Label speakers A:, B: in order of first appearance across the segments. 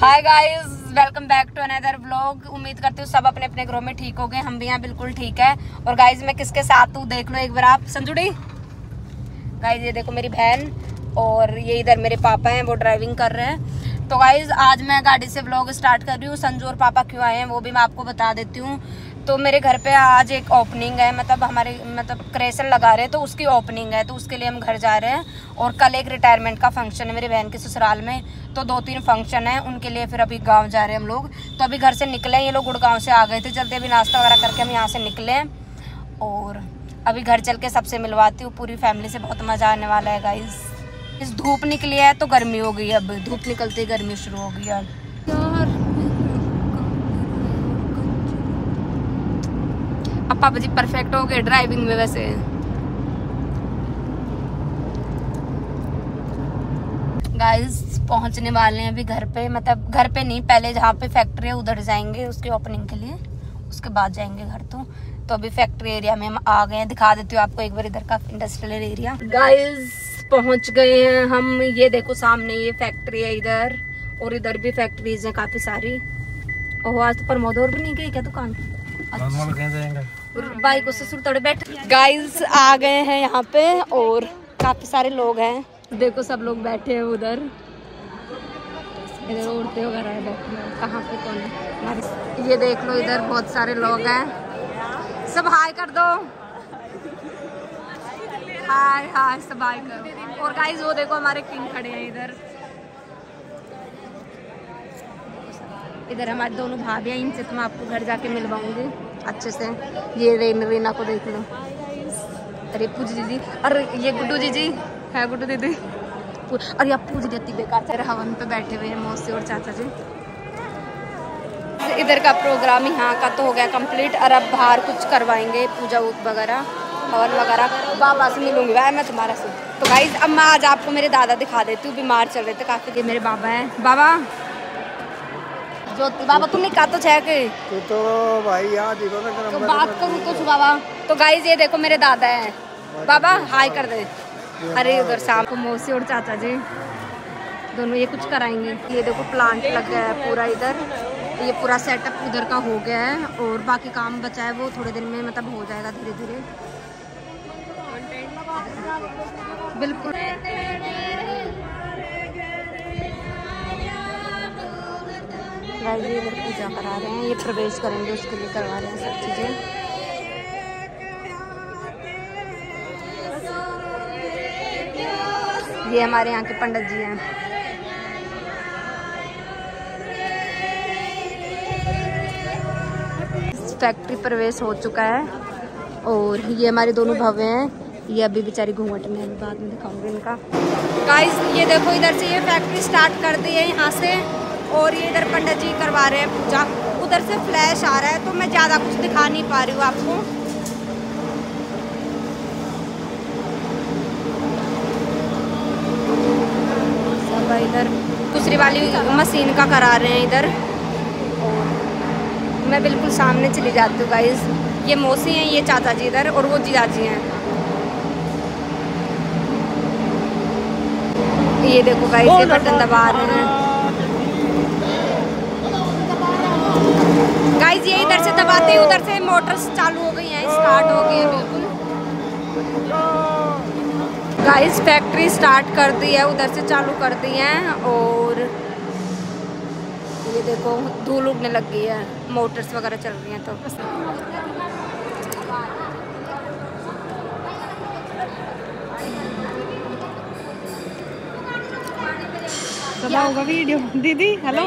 A: Hi guys, welcome back to another vlog. उम्मीद करती हूँ सब अपने अपने घरों में ठीक हो गए। हम भी यहाँ बिल्कुल ठीक है। और गाइस मैं किसके साथ हूँ देख लो एक बार आप। संजुड़ी गाइस, ये देखो मेरी बहन और ये इधर मेरे पापा हैं, वो ड्राइविंग कर रहे हैं। तो गाइस आज मैं गाड़ी से व्लॉग स्टार्ट कर रही हूँ। संजू और पापा क्यों आए हैं वो भी मैं आपको बता देती हूँ। तो मेरे घर पे आज एक ओपनिंग है, मतलब क्रेशन लगा रहे हैं, तो उसकी ओपनिंग है, तो उसके लिए हम घर जा रहे हैं। और कल एक रिटायरमेंट का फंक्शन है मेरी बहन के ससुराल में, तो 2-3 फंक्शन है उनके लिए। फिर अभी गांव जा रहे हैं हम लोग। तो अभी घर से निकले, ये लोग गुड़गांव से आ गए थे, जल्दी अभी नाश्ता वगैरह करके हम यहाँ से निकले। और अभी घर चल के सबसे मिलवाती हूँ, पूरी फैमिली से। बहुत मज़ा आने वाला है गाइस। इस धूप निकली है तो गर्मी हो गई, अब धूप निकलते ही गर्मी शुरू हो गई है। अब पापा जी परफेक्ट हो गए ड्राइविंग में वैसे। गाइस पहुंचने वाले हैं अभी घर पे, मतलब घर पे नहीं, पहले जहाँ पे फैक्ट्री है उधर जाएंगे उसकी ओपनिंग के लिए, उसके बाद जाएंगे घर। तो अभी फैक्ट्री एरिया में हम आ गए हैं, दिखा देती हूँ आपको एक बार इधर का इंडस्ट्रियल एरिया। गाइस पहुंच गए हैं हम। ये देखो सामने ये फैक्ट्री है इधर, और इधर भी फैक्ट्रीज है काफी सारी। और आज तो प्रमोद और भी नहीं गई क्या दुकान? बाइक ससुर थोड़े बैठे। गाइस आ गए हैं यहाँ पे और काफी सारे लोग हैं, देखो सब लोग बैठे हैं उधर। इधर औरतें वगैरह है बैठी हैं। कहाँ पे कौन है? ये देख लो इधर बहुत सारे लोग हैं। सब हाय कर दो, हाय हाय सब हाय करो। और गाइस वो देखो हमारे किंग खड़े हैं इधर। इधर हमारी दोनों भाभियां, इनसे तो मैं आपको घर जाके मिलवाऊंगी अच्छे से। ये रीना को देख लो। अरे पूजी दीदी, अरे ये गुड्डू जीजी है, गुड्डू दीदी। अरे अब पूजी दीदी बेकार से हवन पे बैठे हुए हैं मौसी और चाचा जी। इधर का प्रोग्राम यहाँ का तो हो गया कंप्लीट, और अब बाहर कुछ करवाएंगे पूजा वगैरह, हवन वगैरह। बाबा से मिलूंगी भाई मैं तुम्हारा से। तो गाइस अब मैं आज आपको मेरे दादा दिखा देती हूँ, बीमार चल रहे थे काफी। मेरे बाबा है, बाबा ज्योति बाबा तुमने कहा तो छे के तो भाई याद ही तो बात करूँ कुछ बाबा। तो गाइस ये देखो मेरे दादा है, बाबा हाय कर दे। अरे उधर शाम को मौसी और चाचा जी दोनों ये कुछ कराएंगे। ये देखो प्लांट लग गया है पूरा इधर, ये पूरा सेटअप उधर का हो गया है। और बाकी काम बचा है वो थोड़े दिन में मतलब हो जाएगा धीरे धीरे बिल्कुल। ये इधर पूजा करा रहे हैं, ये प्रवेश करेंगे उसके लिए करवा रहे हैं सब चीज़ें। ये हमारे यहाँ के पंडित जी हैं। फैक्ट्री प्रवेश हो चुका है। और ये हमारे दोनों भव्य हैं, ये अभी बेचारी घूंघट में है, बाद में दिखाऊंगी इनका। गाइस ये देखो इधर से ये फैक्ट्री स्टार्ट कर दी है यहाँ से, और ये इधर पंडित जी करवा रहे हैं पूजा। उधर से फ्लैश आ रहा है तो मैं ज़्यादा कुछ दिखा नहीं पा रही हूँ आपको। सब इधर दूसरी वाली मशीन का करा रहे हैं इधर, और मैं बिल्कुल सामने चली जाती हूँ गाइस। ये मौसी हैं, ये चाचा जी इधर, और वो जीजाजी हैं। ये देखो गाइस ये बटन दबा रहे हैं। गाइस ये इधर से दबाते ही उधर से मोटर्स चालू हो गई हैं, स्टार्ट हो गई है बिल्कुल। गाइस फैक्ट्री स्टार्ट कर दी है, उधर से चालू कर दी है। और ये देखो धूल उड़ने लग गई है, मोटर्स वगैरह चल रही हैं। तो
B: होगा वीडियो दीदी। हेलो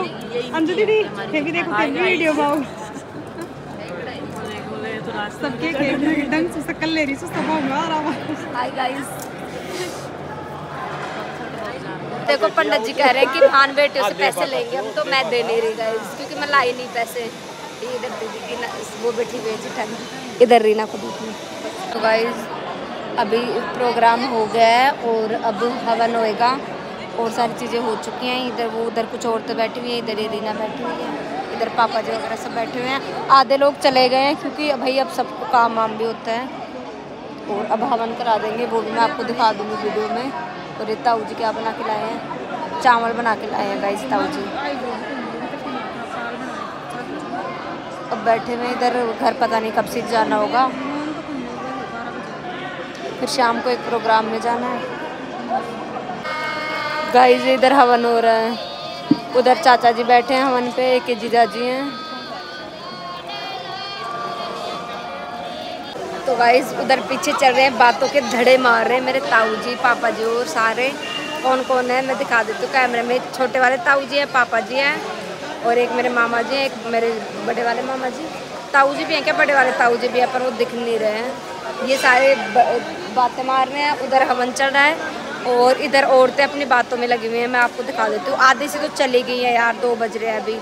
B: अंजू दीदी, ये भी देखो वीडियो बाऊ सबके ढंग से सकल ले रही सो सब आ रहा।
A: हाय गाइस देखो पंडित जी कह रहे हैं कि भान बेटे से पैसे लेंगे हम, तो मैं दे नहीं रही गाइस क्योंकि मैं लाई नहीं पैसे। इधर दीदी की वो बैठी हुई है, इधर रीना को देखनी। तो गाइस अभी प्रोग्राम हो गया है और अब हवन होएगा और सारी चीज़ें हो चुकी हैं। इधर वो उधर कुछ औरतें बैठी हुई हैं, इधर ये रीना बैठी हुई है, इधर पापा जी वगैरह सब बैठे हुए हैं। आधे लोग चले गए हैं क्योंकि भाई अब सबको काम वाम भी होता है। और अब हवन करा देंगे, वो भी मैं आपको दिखा दूँगी वीडियो में। और ये ताऊ जी क्या बना के लाए हैं, चावल बना के लाए हैं गाइस ताऊ जी। अब बैठे हुए इधर, घर पता नहीं कब से जाना होगा, फिर शाम को एक प्रोग्राम में जाना है। गाइस इधर हवन हो रहा है, उधर चाचा जी बैठे हैं हवन पे, एक जीजा जी हैं। तो गाइस उधर पीछे चल रहे हैं, बातों के धड़े मार रहे हैं मेरे ताऊ जी, पापा जी और सारे। कौन कौन है मैं दिखा देती हूँ कैमरे में। एक छोटे वाले ताऊ जी हैं, पापा जी हैं, और एक मेरे मामा जी हैं, एक मेरे बड़े वाले मामा जी। ताऊ जी भी हैं क्या? बड़े वाले ताऊ जी भी हैं, पर वो दिख नहीं रहे हैं। ये सारे बातें मार रहे हैं। उधर हवन चल रहा है और इधर औरतें अपनी बातों में लगी हुई हैं। मैं आपको दिखा देती हूँ। आधे से तो चली गई है यार, 2 बज रहे हैं अभी,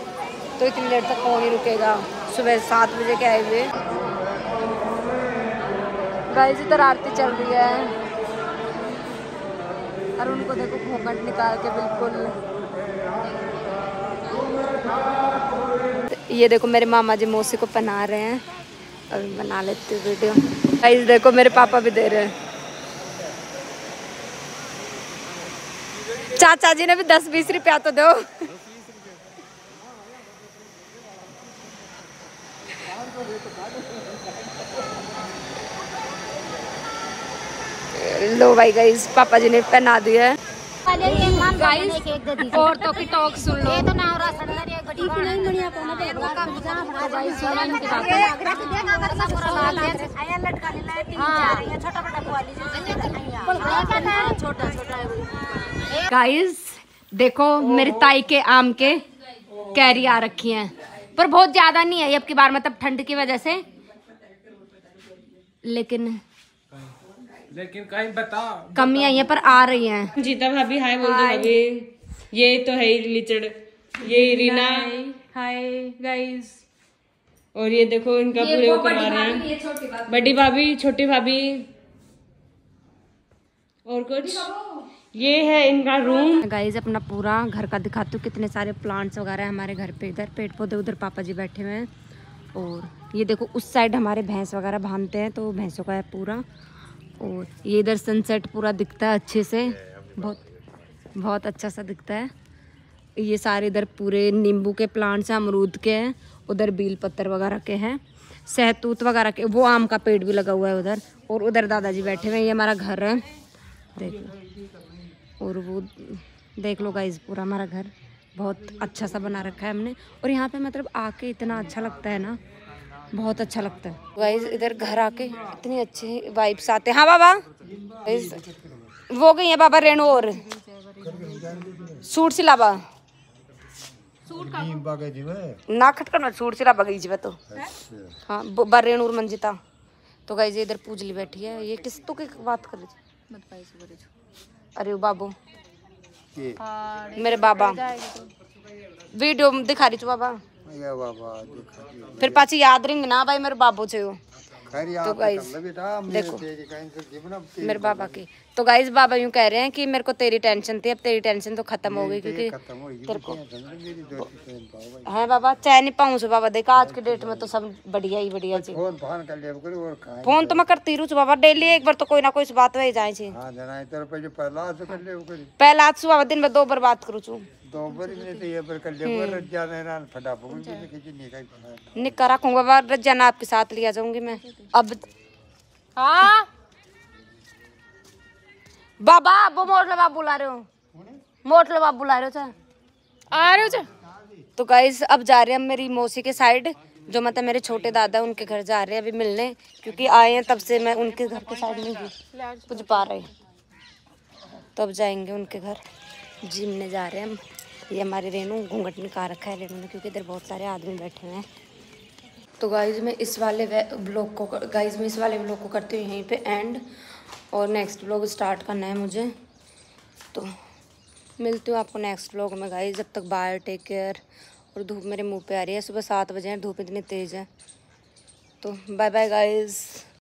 A: तो इतनी देर तक कौन ही रुकेगा। सुबह 7 बजे के आए हुए। गाइस इधर आरती चल रही है और उनको देखो घूंघट निकाल के बिल्कुल। ये देखो मेरे मामा जी मौसी को पहना रहे हैं, अभी बना लेती हूँ वीडियो। गाइस देखो मेरे पापा भी दे रहे हैं। चाचा जी ने भी 10-20 रुपया तो दो। लो भाई गाइस पापा जी ने पहना दिया है। औरतों की टॉक सुन लो। गाइस देखो मेरी ताई के आम के कैरी आ रखी हैं, पर बहुत ज्यादा नहीं है अब की बार, मतलब ठंड की वजह से। लेकिन कहीं बता कमी आई है, पर आ रही हैं।
B: जीता भाभी हाय बोल दो भाभी। ये तो है लिचड़, ये रीना हाय गाइस। और ये देखो इनका पूरे वो करवा रहे हैं, बड़ी भाभी, छोटी भाभी और कुछ। ये है इनका रूम।
A: गाइस अपना पूरा घर का दिखाती हूँ, कितने सारे प्लांट्स वगैरह है हमारे घर पे। इधर पेड़ पौधे, उधर पापा जी बैठे हुए हैं। और ये देखो उस साइड हमारे भैंस वगैरह बांधते हैं, तो भैंसों का है पूरा। और ये इधर सनसेट पूरा दिखता है अच्छे से, बहुत अच्छा सा दिखता है। ये सारे इधर पूरे नींबू के प्लांट्स हैं, अमरूद के हैं, उधर बेल पत्तर वगैरह के हैं, सहतूत वगैरह के, वो आम का पेड़ भी लगा हुआ है उधर। और उधर दादाजी बैठे हुए हैं। ये हमारा घर है देखो, और वो देख लो गाइस पूरा हमारा घर बहुत अच्छा सा बना रखा है हमने। और यहाँ पे मतलब आके इतना अच्छा लगता है ना, बहुत अच्छा लगता है गाइस। इधर घर आके इतनी अच्छी वाइब्स आते हैं। हाँ बाबा वो गई है बाबा रेणु, और सूट सिलाबा ना खटकर सूट सिलाबा गई जी तो। हाँ रेणु और मंजिता। तो गाइस इधर पूजली बैठी है। ये किस तो की बात कर रही थी? अरे वो बाबू मेरे बाबा वीडियो दिखा रही थी बाबा, फिर पाची याद रिंग ना भाई मेरे बाबू से हो। तो गाइस देखो मेरे बाबा की। तो गाइस बाबा यूं कह रहे हैं कि मेरे को तेरी टेंशन थी, अब तेरी टेंशन तो खत्म हो गई, क्योंकि तेरे को है बाबा चाय नहीं पाऊँ से बाबा। देखा आज के डेट में तो सब बढ़िया ही बढ़िया जी। फोन तो मैं करती रहूँ बाबा डेली, एक बार तो कोई ना कोई बात वही जाए छी। पहला आज सुबह दिन में 2 बार बात करूँ छू, निक्का रखूंगा बाबा। रज्जा ना आपके साथ लिया जाऊंगी मैं अब। हाँ बाबा वो मोटले बाबू बुला रहे हो, मोटले बाबू बुला रहे हो, आ रहे हो। तो गाइस अब जा रहे हैं हम मेरी मौसी के साइड, जो मतलब मेरे छोटे दादा उनके घर जा रहे हैं अभी मिलने, क्योंकि आए हैं तब से मैं उनके घर के साइड नहीं कुछ पा रहे। तो अब जाएंगे उनके घर, जिमने जा रहे हैं हम। ये हमारी रेनू घूंघट निकाल रखा है रेनू ने, क्योंकि इधर बहुत सारे आदमी बैठे हुए हैं। तो गाइस मैं इस वाले ब्लॉग को करती हूँ यहीं पे एंड, और नेक्स्ट ब्लॉग स्टार्ट करना है मुझे। तो मिलती हूँ आपको नेक्स्ट ब्लॉग में गाइस। जब तक बाय, टेक केयर। और धूप मेरे मुंह पे आ रही है, सुबह 7 बजे है, धूप इतनी तेज़ है। तो बाय बाय गाइस।